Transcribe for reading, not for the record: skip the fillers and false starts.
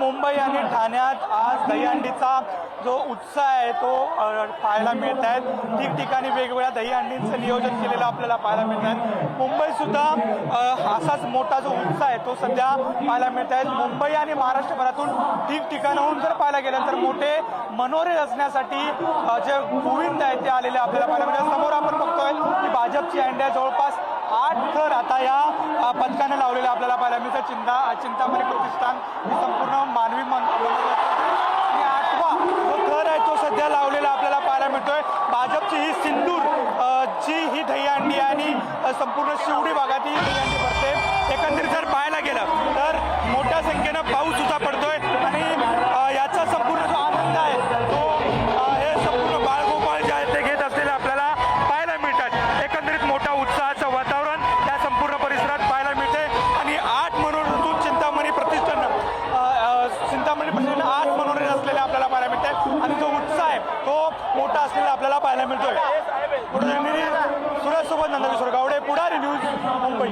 मुंबई आणि ठाण्यात आज दहीहंडीचा जो उत्साह आहे तो पाहायला मिळत आहे। ठिकठिकाणी वेगवेगळ्या दहीहंडींचं नियोजन केलेलं आपल्याला पाहायला मिळत आहे। मुंबईसुद्धा असाच मोठा जो उत्साह आहे तो सध्या पाहायला मिळत आहे। मुंबई आणि महाराष्ट्रभरातून ठिकठिकाणाहून जर पाहायला गेलं तर मोठे मनोरे रचण्यासाठी जे गोविंद आहेत ते आलेले आपल्याला पाहायला मिळतात। समोर आपण बघतोय की भाजपची हंड्या जवळपास 8 थर आता या पथकाने लावलेले आपल्याला पाहायला मिळतं। चिंतामणी प्रतिष्ठान ही संपूर्ण मानवी आणि 8वा जो थर आहे तो सध्या लावलेला आपल्याला पाहायला मिळतोय। भाजपची ही सिंदूर जी ही दहीहंडी आणि संपूर्ण शिवडी भागात ही दहीहंडी भरते। एकंदरीत जर पाहायला गेलं तर मोठ्या संख्येनं पाऊस सुद्धा पडतोय आणि याचा संपूर्ण जो आनंद आहे तो हे संपूर्ण बाळगोपाळ जे आहेत ते घेत असलेले आपल्याला पाहायला मिळतात। एकंदरीत मोठा उत्साहाचं वातावरण या संपूर्ण परिसरात पाहायला मिळते आणि 8 मनोरतून चिंतामणी प्रतिष्ठान 8 मनोरे असलेले आपल्याला पाहायला मिळते आणि जो उत्साह आहे तो मोठा असलेला आपल्याला पाहायला मिळतोय। सुरेश सोबत नंदकिशोर गावडे, पुढारी न्यूज, मुंबई।